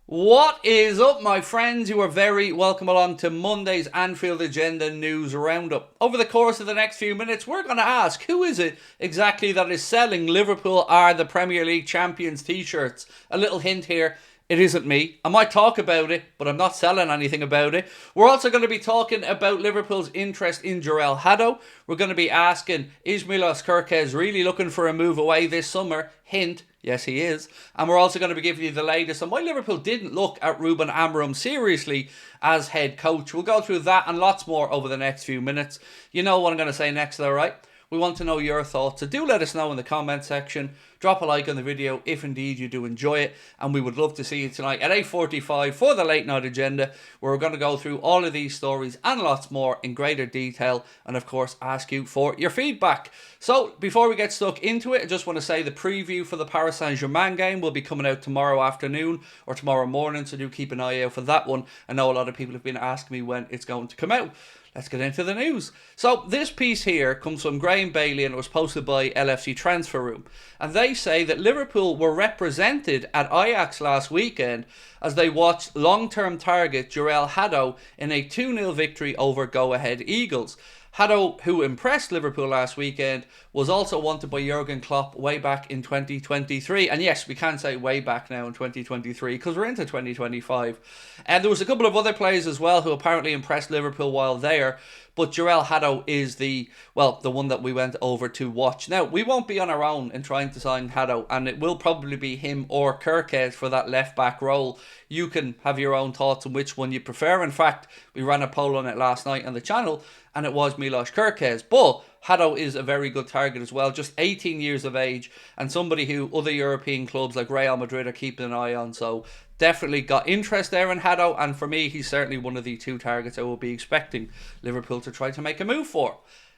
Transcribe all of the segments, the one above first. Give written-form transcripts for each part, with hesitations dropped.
What is up, my friends? You are very welcome along to Monday's Anfield Agenda News Roundup. Over the course of the next few minutes, we're going to ask who is it exactly that is selling Liverpool are the Premier League champions t-shirts. A little hint here. It isn't me. I might talk about it, but I'm not selling anything about it. We're also going to be talking about Liverpool's interest in Jorrel Hato. We're going to be asking, is Milos Kerkez really looking for a move away this summer? Hint, yes he is. And we're also going to be giving you the latest on why Liverpool didn't look at Ruben Amorim seriously as head coach. We'll go through that and lots more over the next few minutes. You know what I'm going to say next though, right? We want to know your thoughts, so do let us know in the comment section. Drop a like on the video if indeed you do enjoy it, and we would love to see you tonight at 8:45 for the late night agenda, where we're going to go through all of these stories and lots more in greater detail, and of course ask you for your feedback. So before we get stuck into it, I just want to say the preview for the Paris Saint-Germain game will be coming out tomorrow afternoon or tomorrow morning, so do keep an eye out for that one. I know a lot of people have been asking me when it's going to come out. Let's get into the news. So this piece here comes from Graham Bailey and it was posted by LFC Transfer Room. And they say that Liverpool were represented at Ajax last weekend as they watched long-term target Jorrel Hato in a 2-0 victory over Go Ahead Eagles. Hato, who impressed Liverpool last weekend, was also wanted by Jurgen Klopp way back in 2023. And yes, we can say way back now in 2023 because we're into 2025. And there was a couple of other players as well who apparently impressed Liverpool while there. But Jorrel Hato is the one that we went over to watch. Now, we won't be on our own in trying to sign Hato, and it will probably be him or Kerkez for that left-back role. You can have your own thoughts on which one you prefer. In fact, we ran a poll on it last night on the channel, and it was Milos Kerkez. But Hato is a very good target as well, just 18 years of age, and somebody who other European clubs like Real Madrid are keeping an eye on. So definitely got interest there in Hato, and for me, he's certainly one of the two targets I will be expecting Liverpool to try to make a move for.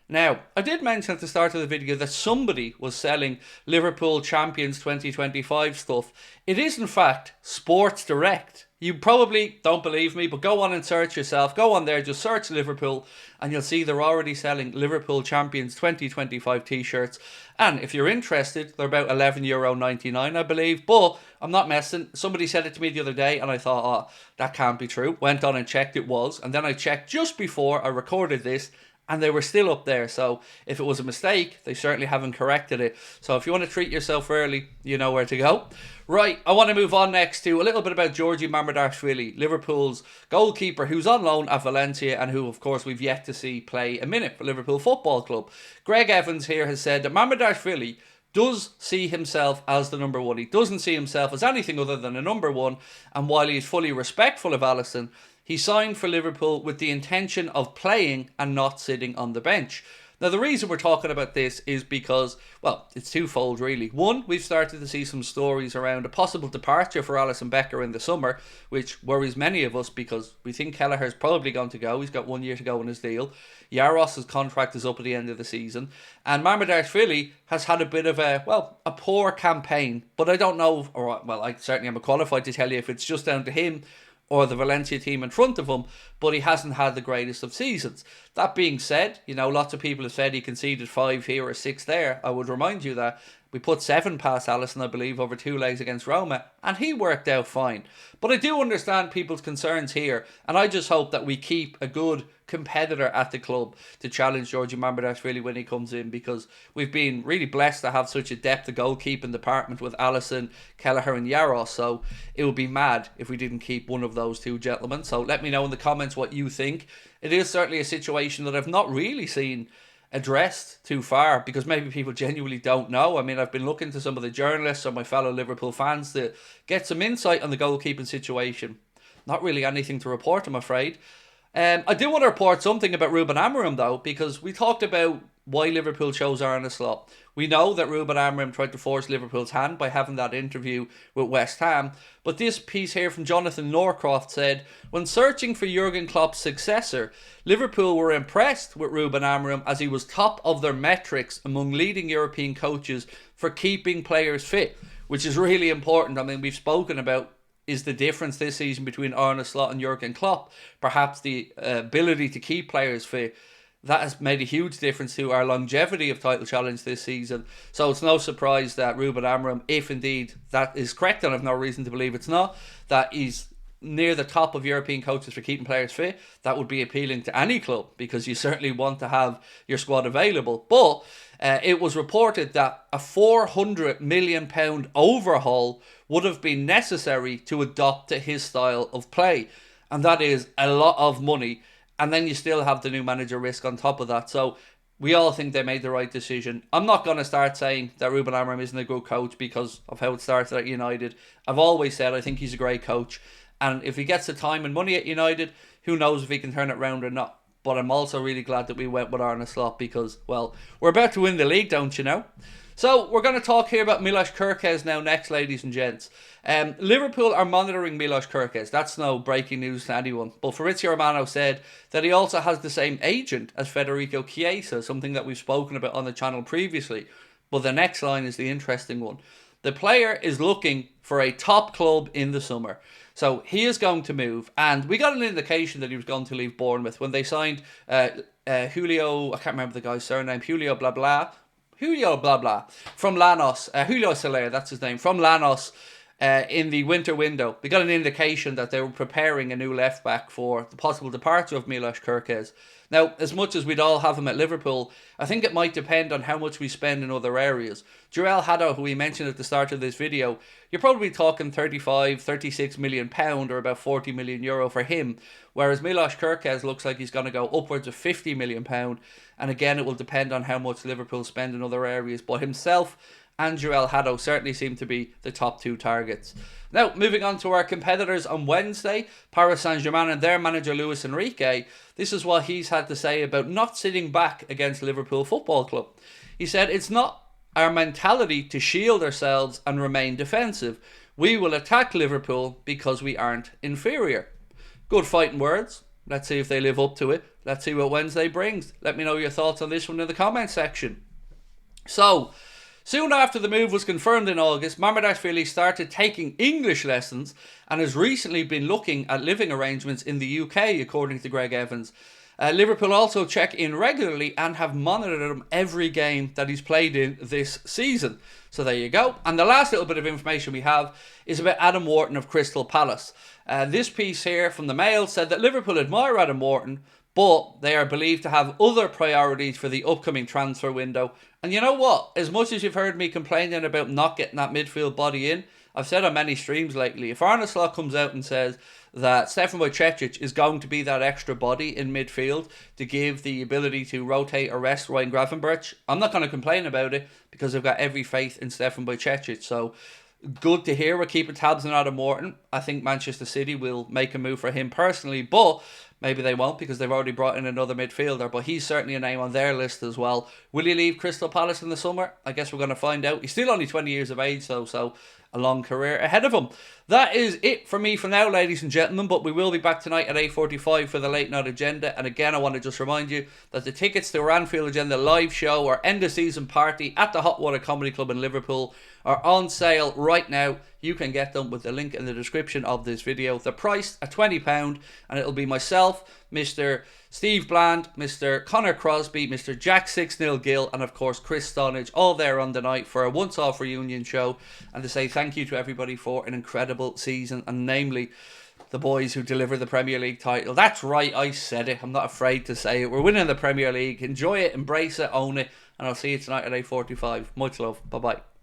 Now, I did mention at the start of the video that somebody was selling Liverpool Champions 2025 stuff. It is in fact Sports Direct. You probably don't believe me, but go on and search yourself. Go on there, just search Liverpool, and you'll see they're already selling Liverpool Champions 2025 t-shirts. And if you're interested, they're about €11.99, I believe. But I'm not messing. Somebody said it to me the other day, and I thought, oh, that can't be true. Went on and checked, it was. And then I checked just before I recorded this, and they were still up there. So if it was a mistake, they certainly haven't corrected it. So if you want to treat yourself early, you know where to go. Right, I want to move on next to a little bit about Georgi Mamardashvili, Liverpool's goalkeeper, who's on loan at Valencia and who, of course, we've yet to see play a minute for Liverpool Football Club. Greg Evans here has said that Mamardashvili does see himself as the number one. He doesn't see himself as anything other than a number one, and while he is fully respectful of Alisson, he signed for Liverpool with the intention of playing and not sitting on the bench. Now, the reason we're talking about this is because, well, it's twofold really. One, we've started to see some stories around a possible departure for Alisson Becker in the summer, which worries many of us because we think Kelleher's probably going to go. He's got 1 year to go on his deal. Yaros' contract is up at the end of the season. And Mamardashvili has had a bit of a poor campaign. But I don't know, I certainly am qualified to tell you if it's just down to him or the Valencia team in front of him, but he hasn't had the greatest of seasons. That being said, lots of people have said he conceded 5 here or 6 there. I would remind you that we put 7 past Alisson, I believe, over 2 legs against Roma, and he worked out fine. But I do understand people's concerns here, and I just hope that we keep a good competitor at the club to challenge Georgi Mamardashvili when he comes in, because we've been really blessed to have such a depth of goalkeeping department with Alisson, Kelleher and Yaros, so it would be mad if we didn't keep one of those two gentlemen. So let me know in the comments what you think. It is certainly a situation that I've not really seen addressed too far, because maybe people genuinely don't know. I mean, I've been looking to some of the journalists or my fellow Liverpool fans to get some insight on the goalkeeping situation. Not really anything to report, I'm afraid. I do want to report something about Ruben Amorim though, because we talked about why Liverpool chose Arne Slot. We know that Ruben Amorim tried to force Liverpool's hand by having that interview with West Ham, but this piece here from Jonathan Norcroft said, when searching for Jurgen Klopp's successor, Liverpool were impressed with Ruben Amorim as he was top of their metrics among leading European coaches for keeping players fit, which is really important. I mean, we've spoken about is the difference this season between Arne Slot and Jurgen Klopp. Perhaps the ability to keep players fit. that has made a huge difference to our longevity of title challenge this season. So it's no surprise that Ruben Amorim, if indeed that is correct, and I've no reason to believe it's not, that he's near the top of European coaches for keeping players fit. That would be appealing to any club, because you certainly want to have your squad available. But it was reported that a £400 million overhaul would have been necessary to adopt to his style of play. And that is a lot of money. And then you still have the new manager risk on top of that. So we all think they made the right decision. I'm not going to start saying that Ruben Amorim isn't a good coach because of how it started at United. I've always said I think he's a great coach. And if he gets the time and money at United, who knows if he can turn it around or not. But I'm also really glad that we went with Arne Slot because, well, we're about to win the league, don't you know? So we're going to talk here about Milos Kerkez now next, ladies and gents. Liverpool are monitoring Milos Kerkez. That's no breaking news to anyone. But Fabrizio Romano said that he also has the same agent as Federico Chiesa, something that we've spoken about on the channel previously. But the next line is the interesting one. The player is looking for a top club in the summer. So he is going to move. And we got an indication that he was going to leave Bournemouth when they signed Julio, I can't remember the guy's surname, Julio blah blah from Lanos, Julio Soler, that's his name, from Lanos in the winter window. We got an indication that they were preparing a new left back for the possible departure of Milos Kerkez. Now, as much as we'd all have him at Liverpool, I think it might depend on how much we spend in other areas. Jorrel Hato, who we mentioned at the start of this video, you're probably talking £36 million or about €40 million for him, whereas Milos Kerkez looks like he's going to go upwards of £50 million, and again, it will depend on how much Liverpool spend in other areas, but himself and Jorrel Hato certainly seem to be the top two targets. Now, moving on to our competitors on Wednesday, Paris Saint-Germain and their manager Luis Enrique. This is what he's had to say about not sitting back against Liverpool Football Club. He said, "It's not our mentality to shield ourselves and remain defensive. We will attack Liverpool because we aren't inferior." Good fighting words. Let's see if they live up to it. Let's see what Wednesday brings. Let me know your thoughts on this one in the comment section. So, soon after the move was confirmed in August, Mamardashvili started taking English lessons and has recently been looking at living arrangements in the UK, according to Greg Evans. Liverpool also check in regularly and have monitored him every game that he's played in this season. So there you go. And the last little bit of information we have is about Adam Wharton of Crystal Palace. This piece here from the Mail said that Liverpool admire Adam Wharton, but they are believed to have other priorities for the upcoming transfer window. And you know what? As much as you've heard me complaining about not getting that midfield body in, I've said on many streams lately, if Arne Slot comes out and says that Stefan Wojciech is going to be that extra body in midfield to give the ability to rotate or rest Ryan Gravenberch, I'm not going to complain about it because I've got every faith in Stefan Wojciech. So good to hear we're keeping tabs on Adam Wharton. I think Manchester City will make a move for him personally, but maybe they won't because they've already brought in another midfielder, but he's certainly a name on their list as well. Will he leave Crystal Palace in the summer? I guess we're going to find out. He's still only 20 years of age, though, so a long career ahead of him. That is it for me for now, ladies and gentlemen, but we will be back tonight at 8:45 for the late night agenda. And again, I want to just remind you that the tickets to our Anfield Agenda live show or end of season party at the Hot Water Comedy Club in Liverpool are on sale right now. You can get them with the link in the description of this video. They're priced at £20, and it'll be myself, Mr. Steve Bland, Mr. Connor Crosby, Mr. Jack 6-0 Gill, and of course Chris Stonage, all there on the night for a once-off reunion show, and to say thank you to everybody for an incredible season, and namely the boys who delivered the Premier League title. That's right, I said it. I'm not afraid to say it. We're winning the Premier League. Enjoy it, embrace it, own it, and I'll see you tonight at 8:45. Much love. Bye-bye.